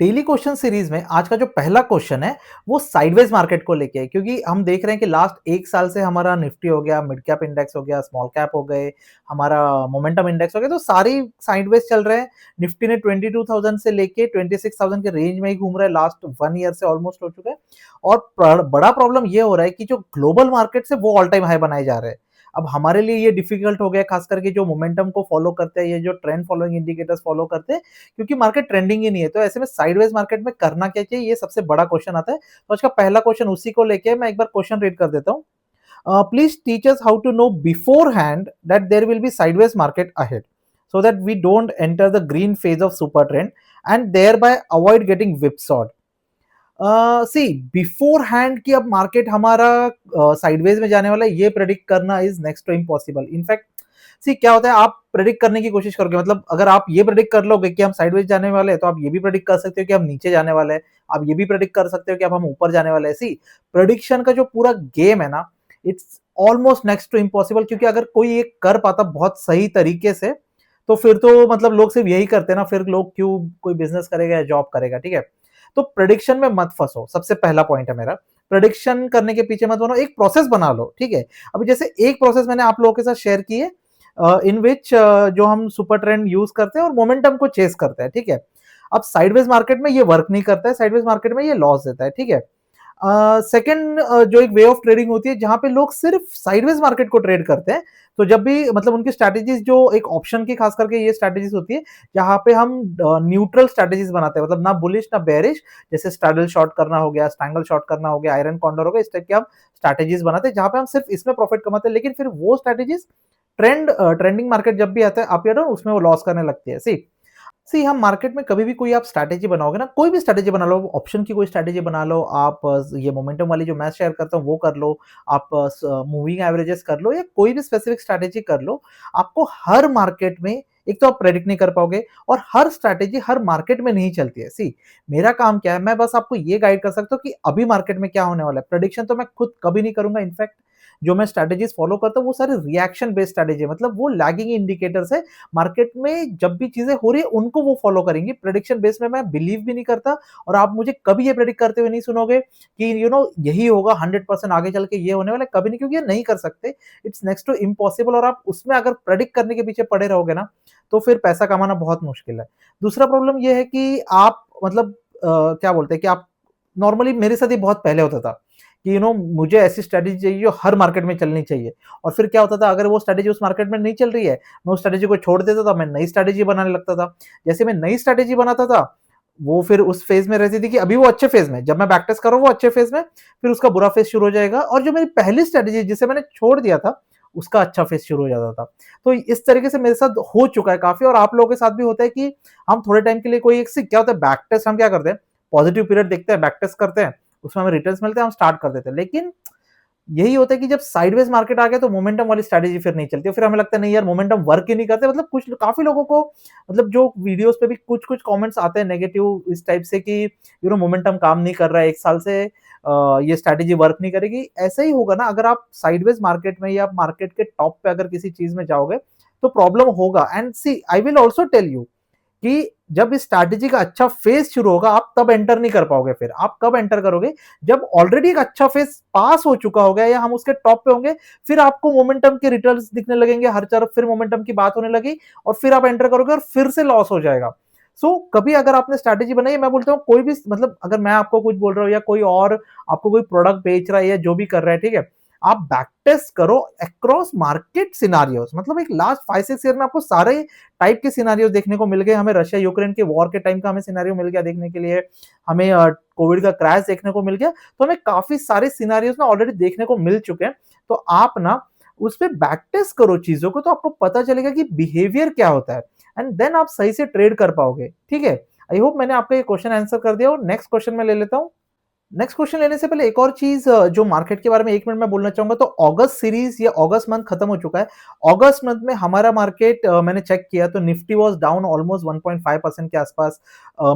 Daily question series में आज का जो पहला क्वेश्चन है वो साइडवेज मार्केट को लेके है, क्योंकि हम देख रहे हैं कि लास्ट एक साल से हमारा निफ्टी हो गया, मिड कैप इंडेक्स हो गया, स्मॉल कैप हो गए, हमारा मोमेंटम इंडेक्स हो गया, तो सारी साइडवेज चल रहे हैं। निफ्टी ने 22,000 से लेके 26,000 के रेंज में ही घूम रहा है, लास्ट 1 ईयर से ऑलमोस्ट हो चुका है। और बड़ा प्रॉब्लम ये हो रहा है कि जो ग्लोबल मार्केट है वो ऑल टाइम हाई बनाए जा रहे हैं। अब हमारे लिए ये डिफिकल्ट हो गया, खास करके जो मोमेंटम को फॉलो करते हैं, ये जो ट्रेंड फॉलोइंग इंडिकेटर्स फॉलो करते हैं, क्योंकि मार्केट ट्रेंडिंग ही नहीं है। तो ऐसे में साइडवेज मार्केट में करना क्या चाहिए, ये सबसे बड़ा क्वेश्चन आता है। तो आज का पहला क्वेश्चन उसी को लेके मैं एक बार क्वेश्चन रीड कर देता हूँ। Please teach us how to know beforehand that there will be sideways market ahead, so that we don't enter the green phase of super trend and thereby avoid getting whipsawed. See before hand की अब market हमारा sideways में जाने वाला है, ये predict करना is next to impossible. In fact see क्या होता है, आप प्रेडिक्ट करने की कोशिश करोगे, मतलब अगर आप ये प्रेडिक्ट कर लोगे कि हम साइडवेज जाने वाले हैं, तो आप ये भी प्रेडिक्ट कर सकते हो कि हम नीचे जाने वाले हैं। आप ये भी प्रेडिक्ट कर सकते हो कि अब हम ऊपर जाने वाले हैं। सी प्रेडिक्शन का जो पूरा गेम है ना, it's almost next to impossible, क्योंकि अगर कोई ये कर पाता बहुत सही तरीके से, तो फिर तो मतलब लोग सिर्फ यही करते ना, फिर लोग क्यों कोई बिजनेस करेगा या जॉब करेगा, ठीक है। तो प्रेडिक्शन में मत फंसो, सबसे पहला पॉइंट है मेरा। प्रेडिक्शन करने के पीछे मत बनो, एक प्रोसेस बना लो, ठीक है। अभी जैसे एक प्रोसेस मैंने आप लोगों के साथ शेयर की है, इन विच जो हम सुपर ट्रेंड यूज करते हैं और मोमेंटम को चेस करते हैं, ठीक है। अब साइडवेज मार्केट में ये वर्क नहीं करता है, साइडवेज मार्केट में ये लॉस देता है, ठीक है। सेकंड जो एक वे ऑफ ट्रेडिंग होती है जहां पे लोग सिर्फ साइडवेज मार्केट को ट्रेड करते हैं। तो जब भी मतलब उनकी स्ट्रैटेजीज जो एक ऑप्शन की खास करके ये स्ट्रैटेजीज होती है जहां पे हम न्यूट्रल स्ट्रैटेजीज बनाते हैं, मतलब ना बुलिश ना बेरिश। जैसे स्ट्रैडल शॉर्ट करना हो गया, स्ट्रैंगल शॉर्ट करना हो गया, आयरन कॉन्डर हो गया, इस टाइप के हम स्ट्रैटेजीज बनाते हैं जहां पे हम सिर्फ इसमें प्रॉफिट कमाते हैं। लेकिन फिर वो स्ट्रैटेजीज ट्रेंडिंग मार्केट जब भी आता है अप या डाउन, उसमें वो लॉस करने लगती है। सी हम मार्केट में कभी भी कोई आप स्ट्रैटेजी बनाओगे ना, कोई भी स्ट्रैटेजी बना लो, ऑप्शन की कोई स्ट्रैटेजी बना लो आप, ये मोमेंटम वाली जो मैं शेयर करता हूँ वो कर लो, आप मूविंग एवरेजेस कर लो, या कोई भी स्पेसिफिक स्ट्रैटेजी कर लो। आपको हर मार्केट में एक तो आप प्रेडिक्ट नहीं कर पाओगे, और हर स्ट्रैटेजी हर मार्केट में नहीं चलती है। सी मेरा काम क्या है, मैं बस आपको ये गाइड कर सकता हूँ कि अभी मार्केट में क्या होने वाला है। प्रेडिक्शन तो मैं खुद कभी नहीं करूंगा। इनफैक्ट जो मैं स्ट्रैटेजीज फॉलो करता हूँ वो सारे रिएक्शन बेस्ड स्ट्रैटेजी है, मतलब वो लैगिंग इंडिकेटर्स है। मार्केट में जब भी चीजें हो रही है उनको वो फॉलो करेंगी। प्रेडिक्शन बेस में मैं बिलीव भी नहीं करता, और आप मुझे कभी ये प्रेडिक्ट करते हुए नहीं सुनोगे कि यही होगा 100% आगे चल के ये होने वाला है, कभी नहीं, क्योंकि ये नहीं कर सकते। It's next to impossible. और आप उसमें अगर प्रेडिक्ट करने के पीछे पड़े रहोगे ना, तो फिर पैसा कमाना बहुत मुश्किल है। दूसरा प्रॉब्लम ये है कि आप मतलब क्या बोलते हैं कि आप नॉर्मली, मेरे साथ ये बहुत पहले होता था कि मुझे ऐसी स्ट्रेटेजी चाहिए जो हर मार्केट में चलनी चाहिए। और फिर क्या होता था, अगर वो स्ट्रेटेजी उस मार्केट में नहीं चल रही है, मैं उस स्ट्रेटेजी को छोड़ देता था, मैं नई स्ट्रेटेजी बनाने लगता था। जैसे मैं नई स्ट्रेटेजी बनाता था, वो फिर उस फेज में रहती थी कि अभी वो अच्छे फेज में, जब मैं बैक टेस्ट कर रहा हूँ वो अच्छे फेज में, फिर उसका बुरा फेज शुरू हो जाएगा, और जो मेरी पहली स्ट्रेटेजी जिसे मैंने छोड़ दिया था, उसका अच्छा फेज शुरू हो जाता था। तो इस तरीके से मेरे साथ हो चुका है काफी, और आप लोगों के साथ भी होता है कि हम थोड़े टाइम के लिए कोई एक क्या होता है, बैक टेस्ट हम क्या करते हैं, पॉजिटिव पीरियड देखते हैं, बैक टेस्ट करते हैं, उसमें हमें रिटर्न्स मिलते हैं, हम स्टार्ट कर देते हैं। लेकिन यही होता है कि जब साइडवेज मार्केट आ गया तो मोमेंटम वाली स्ट्रैटेजी फिर नहीं चलती, फिर हमें लगता है नहीं यार मोमेंटम वर्क ही नहीं करते। मतलब कुछ काफी लोगों को, मतलब जो वीडियोस पे भी कुछ कुछ कमेंट्स आते हैं नेगेटिव इस टाइप से कि मोमेंटम काम नहीं कर रहा है, एक साल से ये स्ट्रैटेजी वर्क नहीं करेगी। ऐसा ही होगा ना, अगर आप साइडवेज मार्केट में या मार्केट के टॉप पे अगर किसी चीज में जाओगे तो प्रॉब्लम होगा। And see I will also tell you कि जब इस स्ट्रैटेजी का अच्छा फेज शुरू होगा, आप तब एंटर नहीं कर पाओगे। फिर आप कब एंटर करोगे, जब ऑलरेडी एक अच्छा फेज पास हो चुका होगा या हम उसके टॉप पे होंगे, फिर आपको मोमेंटम के रिटर्न्स दिखने लगेंगे हर तरफ, फिर मोमेंटम की बात होने लगी, और फिर आप एंटर करोगे और फिर से लॉस हो जाएगा। कभी अगर आपने स्ट्रैटेजी बनाई है, मैं बोलता हूँ कोई भी, मतलब अगर मैं आपको कुछ बोल रहा हूँ या कोई और आपको कोई प्रोडक्ट बेच रहा है या जो भी कर रहा है, ठीक है, आप बैक टेस्ट करो अक्रॉस मार्केट सिनारियोस। मतलब एक लास्ट 5-6 ईयर में आपको सारे टाइप के सिनारियोस देखने को मिल गए। हमें रशिया यूक्रेन के वॉर के टाइम का हमें सिनारियो मिल गया देखने के लिए, हमें कोविड का क्रैश देखने को मिल गया। तो हमें काफी सारे सिनारियोस ना ऑलरेडी देखने को मिल चुके हैं। तो आप ना उस पर बैक टेस्ट करो चीजों को, तो आपको पता चलेगा कि बिहेवियर क्या होता है, एंड देन आप सही से ट्रेड कर पाओगे, ठीक है। आई होप मैंने आपका ये क्वेश्चन आंसर कर दिया, और नेक्स्ट क्वेश्चन मैं ले लेता हूँ। नेक्स्ट क्वेश्चन लेने से पहले एक और चीज जो मार्केट के बारे में 1 मिनट में बोलना चाहूंगा। तो अगस्त सीरीज या अगस्त मंथ खत्म हो चुका है। अगस्त मंथ में हमारा मार्केट मैंने चेक किया तो निफ्टी वाज डाउन ऑलमोस्ट 1.5% के आसपास,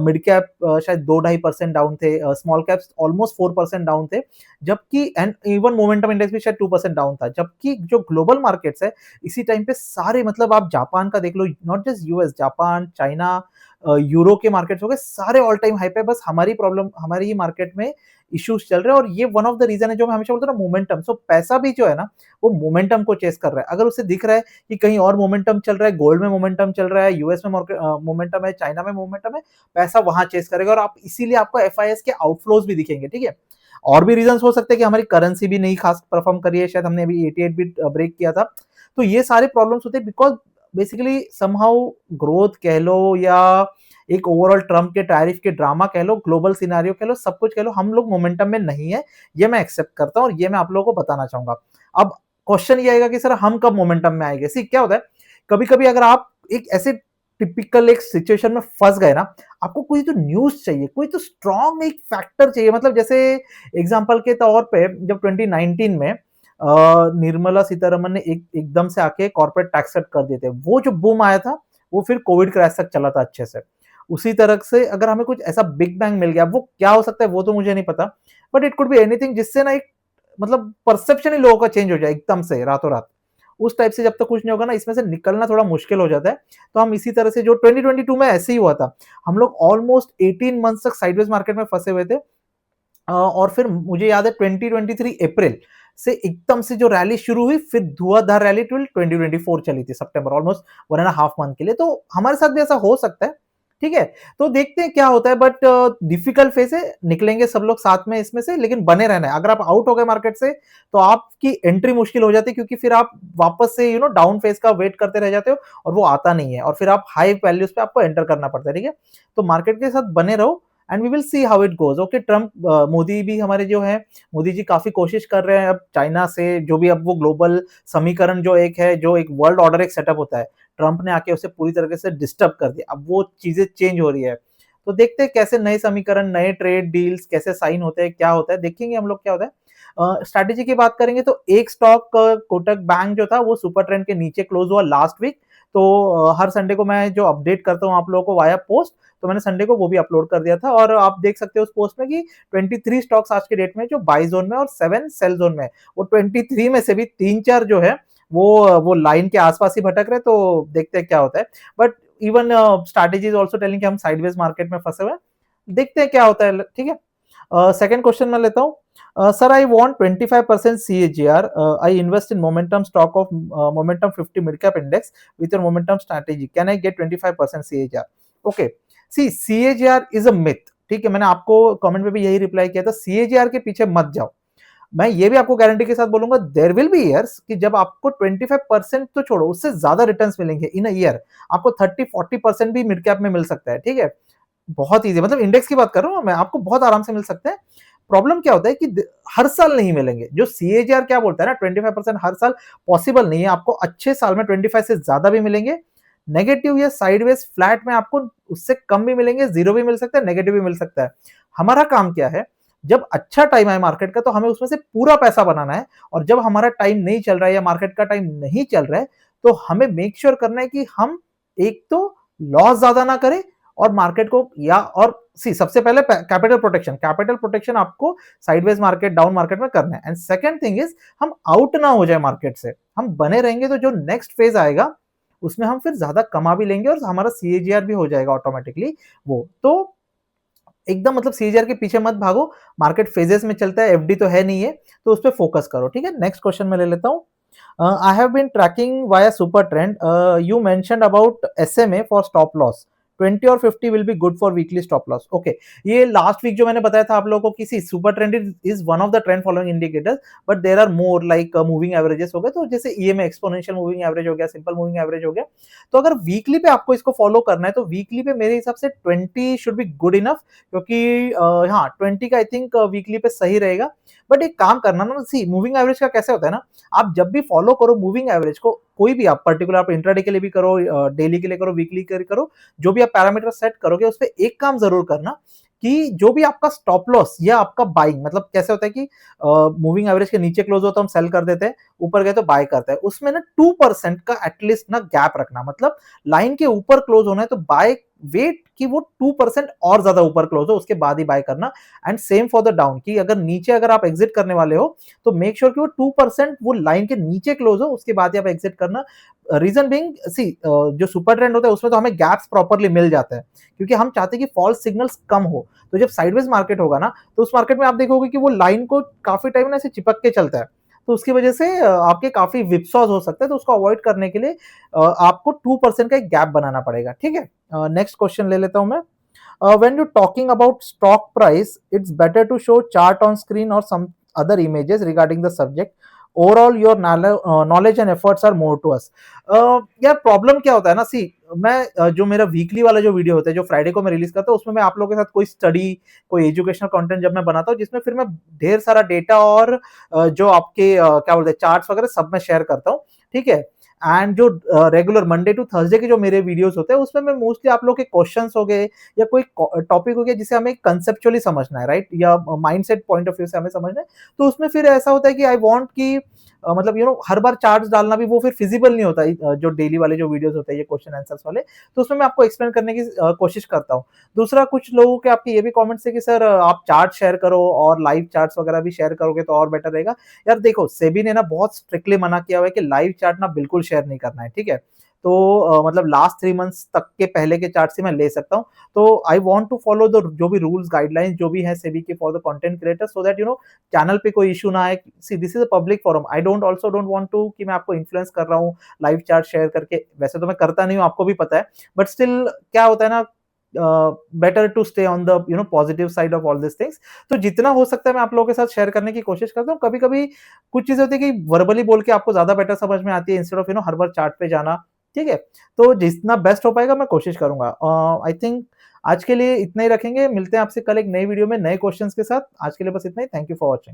मिड कैप शायद 2-2.5% डाउन थे, स्मॉल कैप्स ऑलमोस्ट 4% डाउन थे, जबकि एंड इवन मोमेंटम इंडेक्स भी शायद 2% डाउन था। जबकि जो ग्लोबल मार्केट्स है इसी टाइम पे सारे, मतलब आप जापान का देख लो, not just US, Japan, China, Euro के मार्केट्स हो गए, सारे ऑल टाइम हाई पे, बस हमारी प्रॉब्लम, हमारी ही मार्केट में इश्यूज चल रहे हैं और ये वन ऑफ द रीजन है जो मैं हमेशा बोलता हूँ ना, मोमेंटम। सो पैसा भी जो है ना, वो मोमेंटम को चेस कर रहा है। अगर उसे दिख रहा है कि कहीं और मोमेंटम चल रहा है, गोल्ड में मोमेंटम चल रहा है, यूएस में मोमेंटम है, चाइना में मोमेंटम है, पैसा वहां चेस करेगा और आप इसीलिए आपको एफआईएस के आउटफ्लोज भी दिखेंगे, ठीक है। और भी रीजन हो सकते हैं कि हमारी करेंसी भी नहीं खास परफॉर्म करी है, शायद हमने अभी 88 भी ब्रेक किया था। तो ये सारे प्रॉब्लम्स होते हैं बिकॉज बेसिकली समहाउ ग्रोथ कह लो या एक ओवरऑल ट्रम्प के टैरिफ के ड्रामा कह लो, ग्लोबल सिनेरियो कह लो, सब कुछ कह लो, हम लोग मोमेंटम में नहीं है, ये मैं एक्सेप्ट करता हूं और ये मैं आप लोगों को बताना चाहूंगा। अब क्वेश्चन ये आएगा कि सर हम कब मोमेंटम में आएंगे। सी क्या होता है, कभी कभी अगर आप एक ऐसे टिपिकल एक सिचुएशन में फंस गए ना, आपको कोई तो न्यूज चाहिए, कोई तो स्ट्रॉन्ग एक फैक्टर चाहिए। मतलब जैसे एग्जांपल के तौर पे जब 2019 में निर्मला सीतारमन ने एकदम से आके कॉर्पोरेट टैक्स कट कर दिए थे, वो जो बूम आया था वो फिर कोविड क्रैश तक चला था अच्छे से। उसी तरह से अगर हमें कुछ ऐसा बिग बैंग मिल गया, वो क्या हो सकता है वो तो मुझे नहीं पता, but it could be anything जिससे ना एक मतलब परसेप्शन ही लोगों का चेंज हो जाए एकदम से रातों रात। उस टाइप से जब तक कुछ नहीं होगा ना, इसमें से निकलना थोड़ा मुश्किल हो जाता है। तो हम इसी तरह से जो 2022 में ऐसे ही हुआ था, हम लोग ऑलमोस्ट 18 मंथ्स तक साइडवेज मार्केट में फंसे हुए थे। और फिर मुझे याद है 2023 अप्रैल से एकदम से जो रैली शुरू हुई, फिर धुआंधार रैली टिल 2024 चली थी सितंबर, ऑलमोस्ट 1.5 मंथ के लिए। तो हमारे साथ भी ऐसा हो सकता है, ठीक है। तो देखते हैं क्या होता है, बट डिफिकल्ट फेज है, निकलेंगे सब लोग साथ में इसमें से, लेकिन बने रहना है। अगर आप आउट हो गए मार्केट से तो आपकी एंट्री मुश्किल हो जाती है, क्योंकि फिर आप वापस से डाउन फेज का वेट करते रह जाते हो और वो आता नहीं है, और फिर आप हाई वैल्यूज पे आपको एंटर करना पड़ता है, ठीक है। तो मार्केट के साथ बने रहो and we will see how it goes. Okay, Trump Modi भी हमारे जो है, मोदी जी काफी कोशिश कर रहे हैं अब चाइना से, जो भी अब वो ग्लोबल समीकरण जो एक है, जो एक वर्ल्ड ऑर्डर एक सेटअप होता है, ट्रम्प ने आके उसे पूरी तरीके से डिस्टर्ब कर दिया। अब वो चीजें चेंज हो रही है, तो देखते हैं कैसे नए समीकरण, नए ट्रेड डील्स कैसे साइन होते हैं, क्या होता है, देखेंगे हम लोग क्या होता है। स्ट्रैटेजी की बात करेंगे तो एक स्टॉक कोटक बैंक जो था वो सुपर ट्रेंड के नीचे क्लोज हुआ लास्ट वीक। तो हर संडे को मैं जो अपडेट करता हूँ आप लोगों को वाया पोस्ट, तो मैंने संडे को वो भी अपलोड कर दिया था, और आप देख सकते हो उस पोस्ट में कि 23 स्टॉक्स आज के डेट में जो बाई जोन में और 7 सेल जोन में, वो 23 में से भी 3-4 जो है वो लाइन के आसपास ही भटक रहे। तो देखते हैं क्या होता है, but even strategy is also telling कि हम साइडवेज मार्केट में फंसे हुए हैं, देखते हैं क्या होता है, ठीक है। सेकंड क्वेश्चन मैं लेता हूँ। Sir I want 25% CAGR, I invest in momentum stock of momentum 50 mid cap index with your momentum strategy, can I get 25% CAGR? Okay, see CAGR is a myth, ठीक है। मैंने आपको कमेंट में भी यही रिप्लाई किया था, CAGR के पीछे मत जाओ। मैं ये भी आपको गारंटी के साथ बोलूंगा, देयर विल बी ईयर्स कि जब आपको 25% तो छोड़ो, उससे ज्यादा रिटर्न्स मिलेंगे इन अ ईयर। आपको 30-40% भी मिड कैप में मिल सकता है, ठीक है। बहुत ईजी, मतलब इंडेक्स की बात कर रहा हूं मैं, आपको बहुत आराम से मिल सकते हैं। प्रॉब्लम क्या होता है कि हर साल नहीं मिलेंगे। जो CAGR क्या बोलता है ना, 25% हर साल पॉसिबल नहीं है। आपको अच्छे साल में 25 से ज्यादा भी मिलेंगे, नेगेटिव या साइडवेज फ्लैट में आपको उससे कम भी मिलेंगे, जीरो भी मिल सकता है, नेगेटिव भी मिल सकता है। हमारा काम क्या है, जब अच्छा टाइम आए मार्केट का तो हमें उसमें से पूरा पैसा बनाना है, और जब हमारा टाइम नहीं चल रहा है या मार्केट का टाइम नहीं चल रहा है, तो हमें मेक श्योर करना है कि हम एक तो लॉस ज्यादा ना करें, और मार्केट को या और सी सबसे पहले कैपिटल प्रोटेक्शन आपको साइडवेज मार्केट, डाउन मार्केट में करना है। एंड सेकंड थिंग इज, हम आउट ना हो जाए मार्केट से, हम बने रहेंगे तो जो नेक्स्ट फेज आएगा उसमें हम फिर ज्यादा कमा भी लेंगे और हमारा CAGR भी हो जाएगा ऑटोमेटिकली। वो तो एकदम मतलब CAGR के पीछे मत भागो, मार्केट फेजेस में चलता है, FD तो है नहीं है, तो उस पर फोकस करो, ठीक है। नेक्स्ट क्वेश्चन में ले लेता हूँ। I have been tracking via super trend, you mentioned about SMA for stop loss, 20 और 50 will be good for weekly stop loss. Okay, ये लास्ट वीक जो मैंने बताया था आप लोगों को कि super trend is one of the trend following indicators, but there are more like moving averages हो गए, तो जैसे EMA एक्सपोनेंशियल मूविंग एवरेज हो गया, सिंपल मूविंग एवरेज हो गया। तो अगर वीकली पे आपको इसको फॉलो करना है तो वीकली पे मेरे हिसाब से 20 शुड बी गुड इनफ, क्योंकि हाँ 20 का आई थिंक वीकली पे सही रहेगा। बट एक काम करना ना, सी मूविंग एवरेज का कैसे होता है ना, आप जब भी फॉलो करो मूविंग एवरेज को, कोई भी आप पर्टिकुलर, आप इंट्राडे के लिए भी करो, डेली के लिए करो, वीकली के लिए करो, जो भी आप पैरामीटर सेट करोगे उस पर एक काम जरूर करना कि जो भी आपका स्टॉप लॉस या आपका बाइंग, मतलब कैसे होता है कि मूविंग एवरेज के नीचे क्लोज होता है हम सेल कर देते हैं, ऊपर गए तो बाय करते हैं, उसमें ना 2% का एटलीस्ट ना गैप रखना, मतलब लाइन के ऊपर क्लोज होना है तो बाय वेट कि वो 2% और ज्यादा ऊपर क्लोज हो, उसके बाद ही बाय करना। And same for the down, कि अगर नीचे अगर आप एग्जिट करने वाले हो तो मेक श्योर कि वो 2% वो लाइन के नीचे क्लोज हो, उसके बाद ही आप एग्जिट करना। रीज़न बीइंग सी जो सुपर ट्रेंड होता है उसमें तो हमें गैप्स प्रॉपर्ली मिल जाते हैं, क्योंकि हम चाहते हैं कि फॉल्स सिग्नल्स कम हो। तो जब साइडवेज मार्केट होगा ना, तो उस मार्केट में आप देखोगे कि वो लाइन को काफ़ी टाइम ना ऐसे चिपक के चलता है। तो उसकी वजह से आपके काफ़ी व्हिपसॉज़ हो सकते हैं, तो उसको अवॉइड करने के लिए आपको 2% का एक गैप बनाना पड़ेगा, ठीक है? नेक्स्ट क्वेश्चन ले लेता हूँ मैं। When you're talking about stock price, it's better to show chart on screen or some other images regarding the subject. Overall, your knowledge and efforts are more to us. यार problem क्या होता है ना, सी मैं जो मेरा वीकली वाला जो वीडियो होता है, जो फ्राइडे को मैं रिलीज करता हूँ, उसमें मैं आप लोगों के साथ कोई स्टडी, कोई एजुकेशनल कंटेंट जब मैं बनाता हूँ, जिसमें फिर मैं ढेर सारा डेटा और जो आपके क्या बोलते हैं चार्ट्स वगैरह सब मैं शेयर करता हूँ, ठीक है? एंड जो रेगुलर मंडे टू थर्सडे के जो मेरे वीडियोस होते हैं, उसमें मैं मोस्टली आप लोग के क्वेश्चंस हो गए या कोई टॉपिक हो गया जिसे हमें कंसेप्चुअली समझना है, राइट? या माइंडसेट पॉइंट ऑफ व्यू से हमें समझना है, तो उसमें फिर ऐसा होता है कि आई वांट कि मतलब हर बार चार्ट्स डालना भी वो फिर फिजिबल नहीं होता जो डेली वाले जो वीडियोस होते हैं ये क्वेश्चन आंसर्स वाले, तो उसमें मैं आपको एक्सप्लेन करने की कोशिश करता हूँ। दूसरा, कुछ लोगों के आपके ये भी कमेंट्स है कि सर आप चार्ट शेयर करो और लाइव चार्ट्स वगैरह भी शेयर करोगे तो और बेटर रहेगा। यार देखो, सेबी ने ना बहुत स्ट्रिक्टली मना किया हुआ है कि लाइव चार्ट ना बिल्कुल शेयर नहीं करना है, ठीक है? तो मतलब लास्ट 3 मंथ्स तक के पहले के चार्ट से मैं ले सकता हूँ। तो I want to follow the जो भी रूल्स गाइडलाइंस जो भी है सेबी के for the content creators, so that channel पे कोई इश्यू ना आए। See this is a public forum, I don't want to कि मैं आपको इन्फ्लुएंस कर रहा हूँ लाइव चार्ट शेयर करके। वैसे तो मैं करता नहीं हूँ, आपको भी पता है, बट स्टिल क्या होता है ना, better to stay on the positive side of all this things. तो जितना हो सकता है मैं आप लोगों के साथ शेयर करने की कोशिश करता हूँ। कभी-कभी कुछ चीज़ें होती है कि वर्बली बोल के आपको ज़्यादा बेटर समझ में आती है instead of her bar chart पे जाना, ठीक है? तो जितना बेस्ट हो पाएगा मैं कोशिश करूँगा। आई थिंक आज के लिए इतना ही रखेंगे। मिलते हैं आपसे कल एक नई वीडियो में नए क्वेश्चंस के साथ। आज के लिए बस इतना ही। Thank you for watching.